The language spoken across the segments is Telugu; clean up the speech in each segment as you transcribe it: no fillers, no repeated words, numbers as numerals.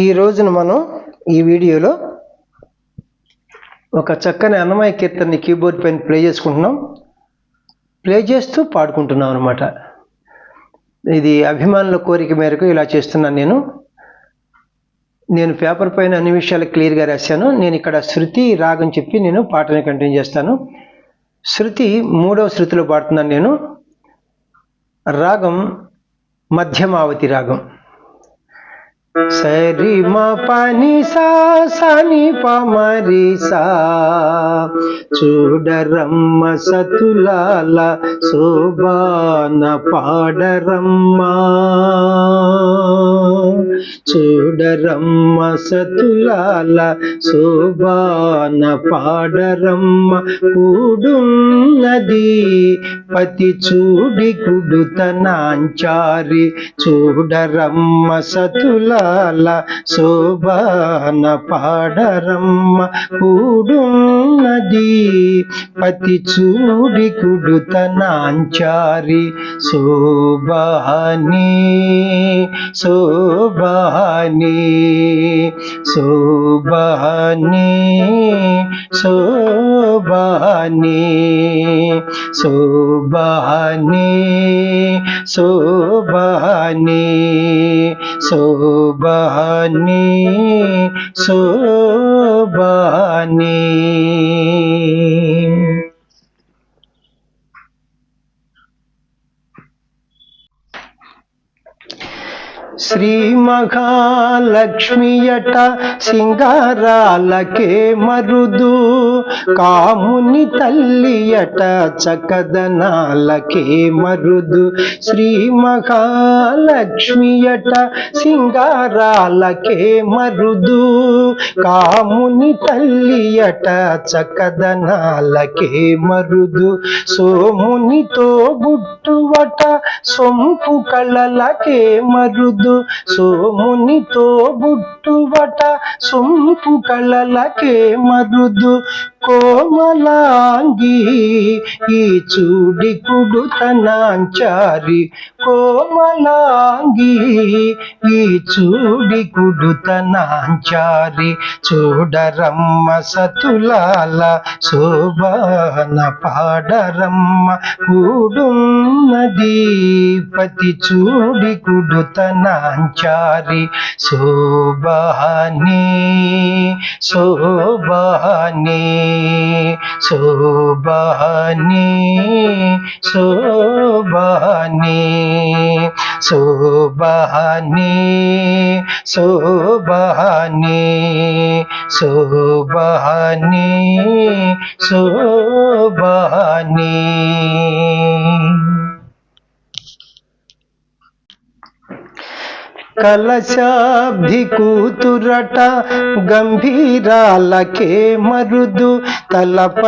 ఈ రోజున మనం ఈ వీడియోలో ఒక చక్కని అన్నమయ్య కీర్తనని కీబోర్డ్ పైన ప్లే చేసుకుంటున్నాం. ప్లే చేస్తూ పాడుకుంటున్నాం అన్నమాట. ఇది అభిమానుల కోరిక మేరకు ఇలా చేస్తున్నాను. నేను పేపర్ పైన అన్ని విషయాలు క్లియర్గా రాశాను. నేను ఇక్కడ శృతి రాగం చెప్పి నేను పాటని కంటిన్యూ చేస్తాను. శృతి 3వ శృతిలో పాడుతున్నాను నేను. రాగం మధ్యమావతి రాగం. సరి మ పని సా సని పమరి సా చూడరమ్మ సతులాల శోభాన పాడరమ్మ, చూడరమ్మ సతులాల శోభాన పాడరమ్మ, కూడున్నది పతి చూడి కుడుతనాంచారి, చూడరమ్మ సతులాల శోభాన పాడరమ్మ, కూడున్నది పతి చూడి కుడుతనాంచారి, శోభాని శోభాని శోభాని శోభాని శోభాని శోభాని శోభాని శోభాని. శ్రీ మహాలక్ష్మియట సింగారాలకే మరుదు, కాముని తల్లియట చకదనాలకే మరుదు. శ్రీ మహాలక్ష్మియట సింగారాలకే మరుదు, కాముని తల్లియట చకదనాలకే మరుదు. సోమునితో బుట్టువట సొంపు కళలకే మరుదు, సోమునితో బుట్టువట సొంపు కళలకే మరుదు. కోమలాంగి ఈ చూడి కుడుతనాంచారి, కోమలాంగి ఈ చూడి కుడుతనాంచారి, చూడరమ్మ సతులాల శోభాన పాడరమ్మ, కూడున్నది పతి చూడి కుడుతనాంచారి, శోభాని శోభాని శోభాని శోభాని శోభాని శోభాని శోభాని శోభాని. కలశాబ్ది కూతురట గంభీరాలకే మరుదు, తలపలోకమాతయట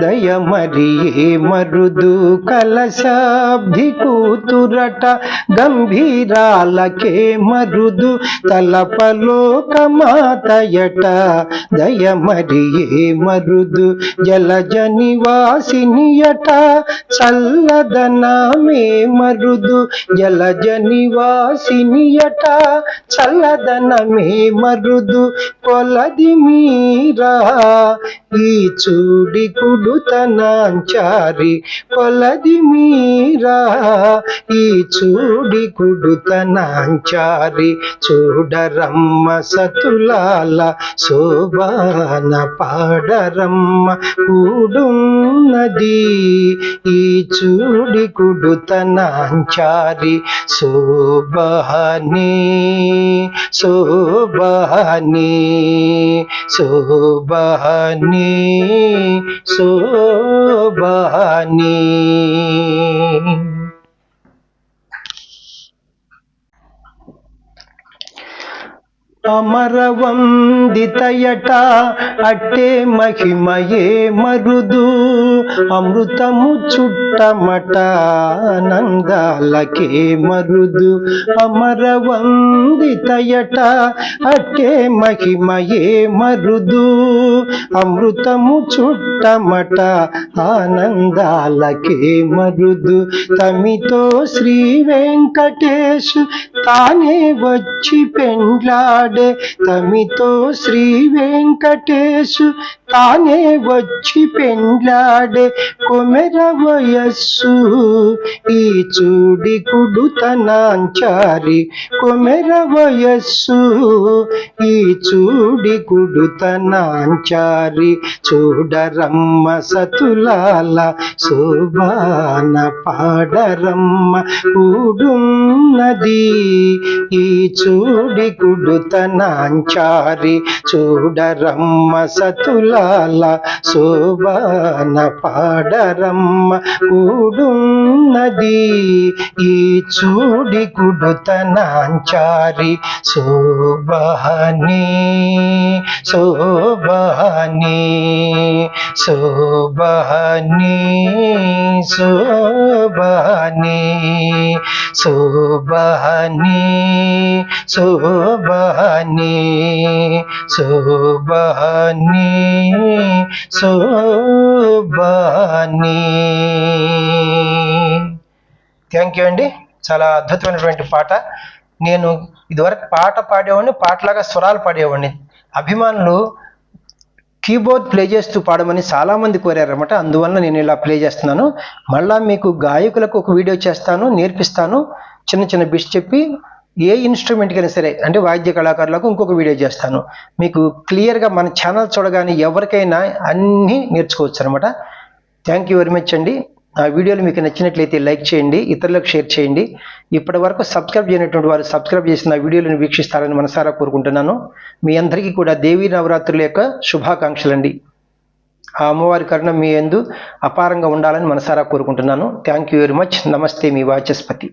దయమరియే మరుదు. కలశాబ్ది కూతురట గంభీరాలకే మరుదు, తలపలోకమాతయట దయమరియే మరుదు. జలజ నివాసినియట చల్లదనమే మరుదు, జలజ నివాసినియట చల్లదనమే మరుదు. కొలది మీరా ఈ చూడి కుడుతనాంచారి, కొలది మీరా ఈ చూడి కుడుతనాంచారి, చూడరమ్మ సతులాల శోభాన పాడరమ్మ, కూడున్నది ఈ చూడి కుడుతనాంచారి, శోభాని శోభాని శోభాని శోభాని. అమరవందితయట అట్టే మహిమయే మరుదు, అమృతము చుట్టమట నందాలకే మరుదు. అమరవందితయట అట్టే మహిమయే మరుదు, అమృతము చుట్టమట ఆనందాలకే మరుదు. తమితో శ్రీ వెంకటేశు తానే వచ్చి పెండ్లాడే, తమితో శ్రీ వెంకటేశు తానే వచ్చి పెండ్లాడే. కొమెర వయస్సు ఈ చూడి కుడుతనాంచారి, కొమెర వయస్సు ఈ చూడి కుడుతనాంచారి. చూడరమ్మ సతులాల శోభాన పాడరమ్మ కూడున్నది ఈ చూడి కుడుతనాంచారి. చూడరమ్మ సతులాల శోభాన పాడరమ్మ కూడున్నది ఈ చూడి కుడుతనాంచారి. శోభాని శోభాని శోభాని శోభాని శోభాని శోభాని శోభాని శోభాని. థ్యాంక్ యూ అండి. చాలా అద్భుతమైనటువంటి పాట. నేను ఇదివరకు పాట పాడేవాడిని, పాటలాగా స్వరాలు పాడేవాడిని. అభిమానులు కీబోర్డ్ ప్లే చేస్తూ పాడమని చాలామంది కోరారన్నమాట. అందువల్ల నేను ఇలా ప్లే చేస్తున్నాను. మళ్ళా మీకు గాయకులకు ఒక వీడియో చేస్తాను, నేర్పిస్తాను. చిన్న చిన్న బిట్స్ చెప్పి ఏ ఇన్స్ట్రుమెంట్కైనా సరే, అంటే వాద్య కళాకారులకు ఇంకొక వీడియో చేస్తాను. మీకు క్లియర్గా మన ఛానల్ చూడగానే ఎవరికైనా అన్నీ నేర్చుకోవచ్చు అనమాట. థ్యాంక్ యూ వెరీ మచ్ అండి. ఆ వీడియోలు మీకు నచ్చినట్లయితే లైక్ చేయండి, ఇతరులకు షేర్ చేయండి. ఇప్పటి వరకు సబ్స్క్రైబ్ చేయనటువంటి వారు సబ్స్క్రైబ్ చేసిన వీడియోలను వీక్షిస్తారని మనసారా కోరుకుంటున్నాను. మీ అందరికీ కూడా దేవీ నవరాత్రుల యొక్క శుభాకాంక్షలు అండి. ఆ అమ్మవారి కరుణ మీ యందు అపారంగా ఉండాలని మనసారా కోరుకుంటున్నాను. Thank you very much. నమస్తే, మీ వాచస్పతి.